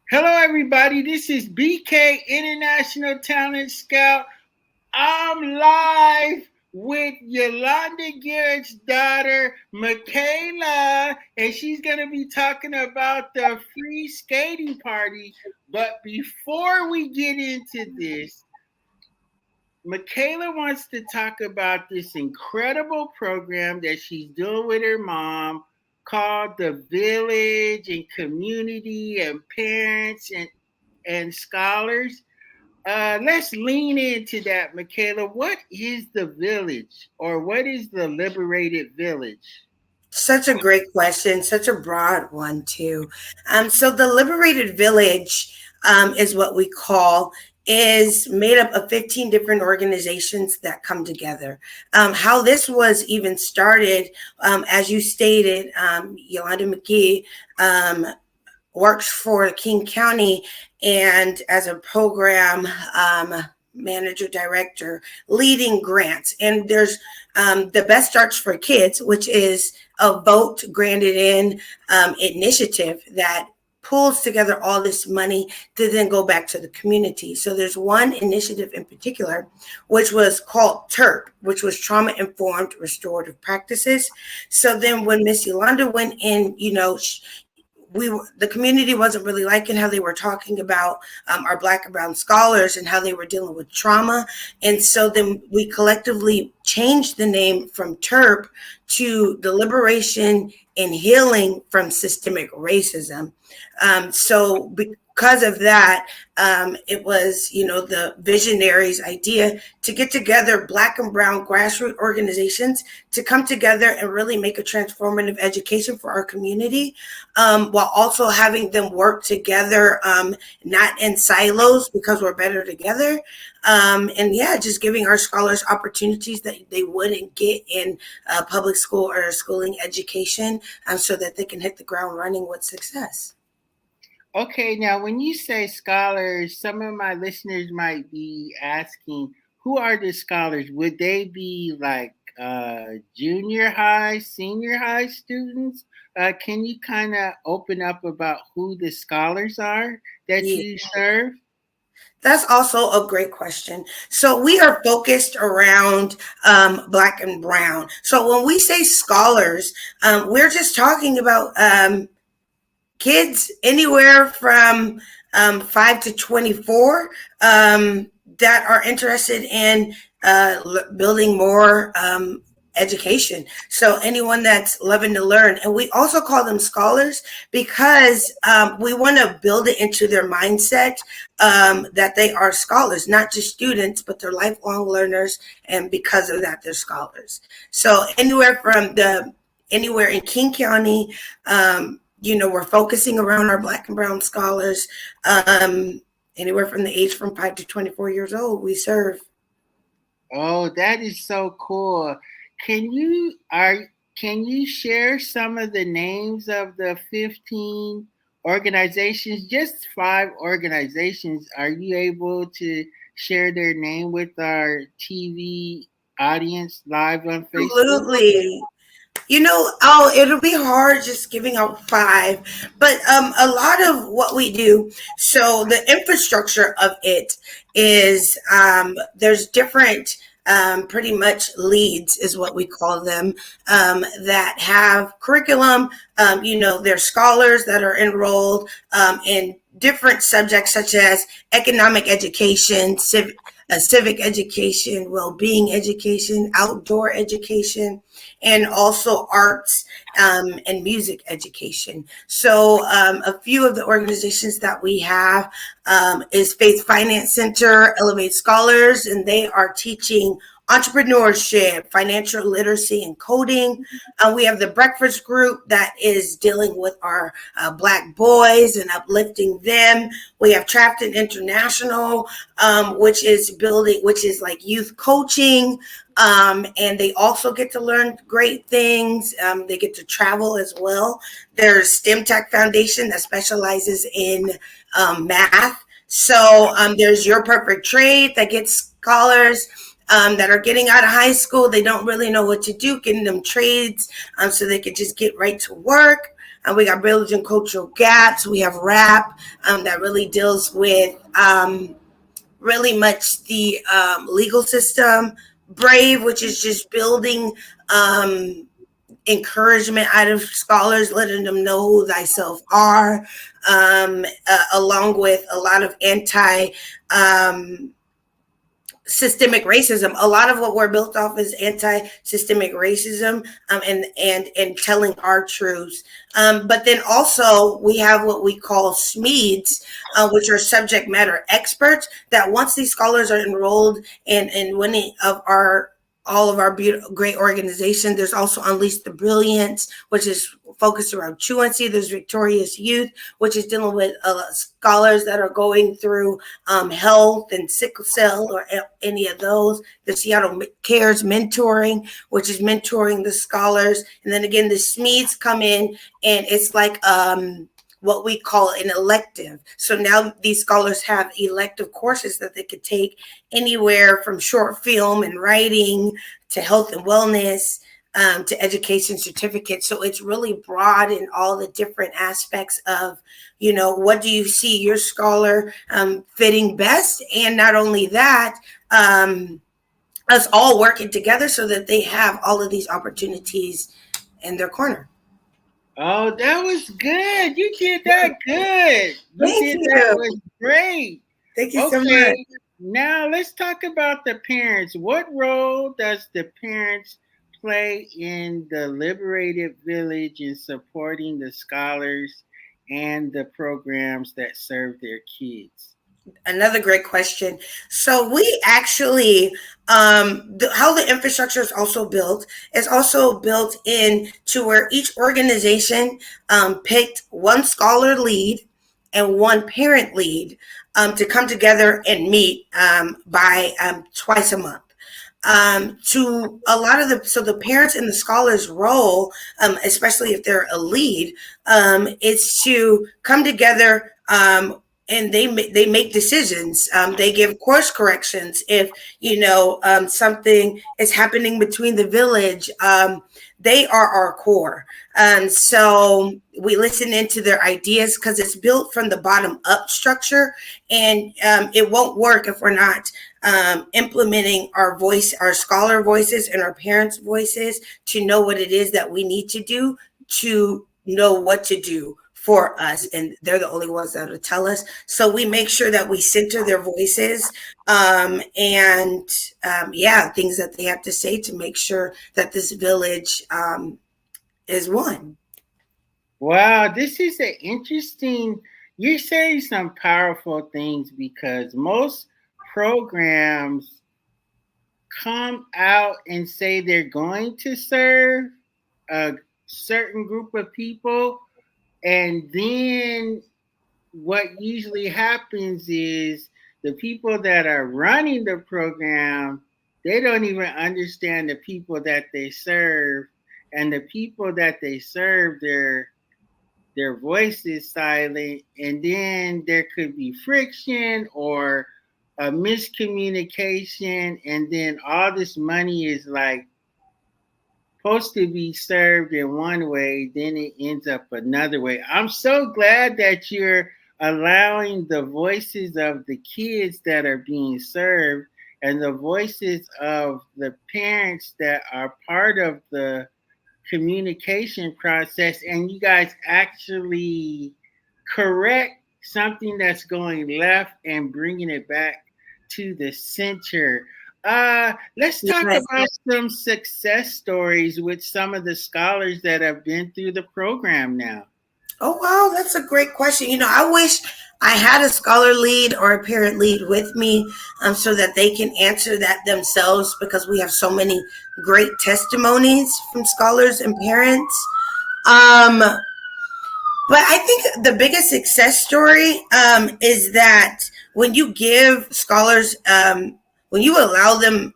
Hello, everybody. This is BK International Talent Scout. I'm live with Yolanda Garrett's daughter, MIKAYLA, and she's going to be talking about the free skating party. But before we get into this, MIKAYLA wants to talk about this incredible program that she's doing with her mom called the Village and Community and Parents and Scholars. Let's lean into that, MIKAYLA. What is the village or what is the liberated village? Such a great question, such a broad one too. So the Liberated Village is what we call is made up of 15 different organizations that come together. How this was even started, as you stated, Yolanda McGee works for King County and as a program manager director leading grants, and there's the Best Starts for Kids, which is a vote granted in initiative that pulls together all this money to then go back to the community. So there's one initiative in particular, which was called TERP, which was Trauma Informed Restorative Practices. So then when Miss Yolanda went in, the community wasn't really liking how they were talking about our Black and Brown scholars and how they were dealing with trauma. And so then we collectively changed the name from TERP to the Liberation and Healing from Systemic Racism. So because of that, it was, the visionaries' idea to get together Black and Brown grassroots organizations to come together and really make a transformative education for our community, while also having them work together, not in silos because we're better together. And yeah, just giving our scholars opportunities that they wouldn't get in public school or schooling education, so that they can hit the ground running with success. Okay, now when you say scholars, some of my listeners might be asking, who are the scholars? Would they be like junior high, senior high students? Can you kind of open up about who the scholars are that Yeah. you serve? That's also a great question. So we are focused around Black and Brown. So when we say scholars, we're just talking about kids anywhere from 5 to 24 that are interested in building more education. So anyone that's loving to learn. And we also call them scholars because we want to build it into their mindset, that they are scholars, not just students, but they're lifelong learners. And because of that, they're scholars. So anywhere in King County, we're focusing around our Black and Brown scholars. Anywhere from the age from 5 to 24 years old, we serve. Oh, that is so cool. Can you are can you share some of the names of the 15 organizations? Just five organizations. Are you able to share their name with our TV audience live on Facebook? Absolutely. It'll be hard just giving out five, but a lot of what we do, so the infrastructure of it is, there's different, pretty much leads is what we call them, that have curriculum. There's scholars that are enrolled in different subjects such as economic education, civic education, well-being education, outdoor education, and also arts and music education. So a few of the organizations that we have is Faith Finance Center, Elevate Scholars, and they are teaching entrepreneurship, financial literacy, and coding. We have the Breakfast Group that is dealing with our Black boys and uplifting them. We have Trafton International, which is like youth coaching. And they also get to learn great things. They get to travel as well. There's STEM Tech Foundation that specializes in math. So there's Your Perfect Trade that gets scholars that are getting out of high school. They don't really know what to do, getting them trades so they could just get right to work. We got Village and Cultural Gaps. We have RAP that really deals with really much the legal system. Brave, which is just building encouragement out of scholars, letting them know who thyself are, along with a lot of anti systemic racism. A lot of what we're built off is anti-systemic racism, and telling our truths. But then also we have what we call SMEDs, which are subject matter experts. That once these scholars are enrolled in one of our all of our beautiful, great organizations, there's also Unleash the Brilliance, which is focused around truancy. There's Victorious Youth, which is dealing with scholars that are going through health and sickle cell or any of those. The Seattle Cares Mentoring, which is mentoring the scholars. And then again, the SMEDs come in, and it's like what we call an elective. So now these scholars have elective courses that they could take anywhere from short film and writing to health and wellness, to education certificates. So it's really broad in all the different aspects of, what do you see your scholar fitting best? And not only that, us all working together so that they have all of these opportunities in their corner. Oh, that was good. You did that good. You Thank did that you. was great. Thank you so much. Okay, now let's talk about the parents. What role does the parents play in the Liberated Village in supporting the scholars and the programs that serve their kids? Another great question. So we actually, how the infrastructure is also built is also built in to where each organization picked one scholar lead and one parent lead to come together and meet by twice a month. To a lot of the parents and the scholars role, especially if they're a lead, is to come together, and they make decisions. They give course corrections if something is happening between the village. They are our core. So we listen into their ideas because it's built from the bottom up structure, and it won't work if we're not implementing our voice, our scholar voices and our parents' voices to know what it is that we need to do to know what to do for us, and they're the only ones that will tell us. So we make sure that we center their voices, and things that they have to say to make sure that this village is one. Wow, this is an interesting. You're saying some powerful things because most programs come out and say they're going to serve a certain group of people, and then what usually happens is the people that are running the program, they don't even understand the people that they serve, and the people that they serve, their voice is silent, and then there could be friction or a miscommunication, and then all this money is like supposed to be served in one way, then it ends up another way. I'm so glad that you're allowing the voices of the kids that are being served and the voices of the parents that are part of the communication process, and you guys actually correct something that's going left and bringing it back to the center. Let's talk Yes. about some success stories with some of the scholars that have been through the program now. Oh, wow, that's a great question. I wish I had a scholar lead or a parent lead with me, so that they can answer that themselves, because we have so many great testimonies from scholars and parents. But I think the biggest success story is that when you give scholars, when you allow them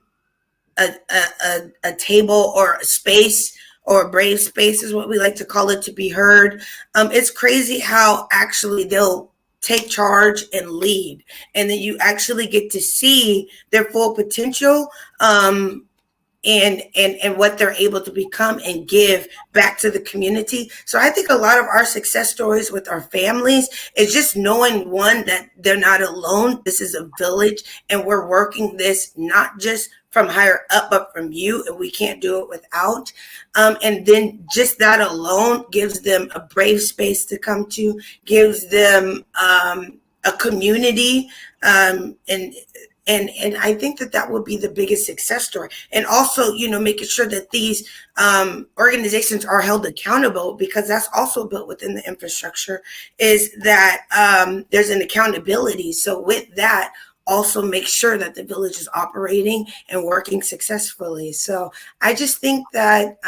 a table or a space, or a brave space is what we like to call it, to be heard. It's crazy how actually they'll take charge and lead, and then you actually get to see their full potential. and what they're able to become and give back to the community. So I think a lot of our success stories with our families is just knowing, one, that they're not alone. This is a village, and we're working this not just from higher up, but from you, and we can't do it without. And then just that alone gives them a brave space to come to, gives them a community, and I think that that would be the biggest success story. And also, making sure that these organizations are held accountable, because that's also built within the infrastructure, is that there's an accountability. So with that, also make sure that the village is operating and working successfully. So I just think that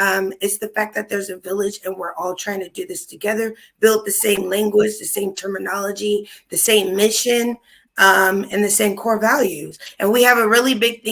it's the fact that there's a village and we're all trying to do this together, build the same language, the same terminology, the same mission, and the same core values. And we have a really big thing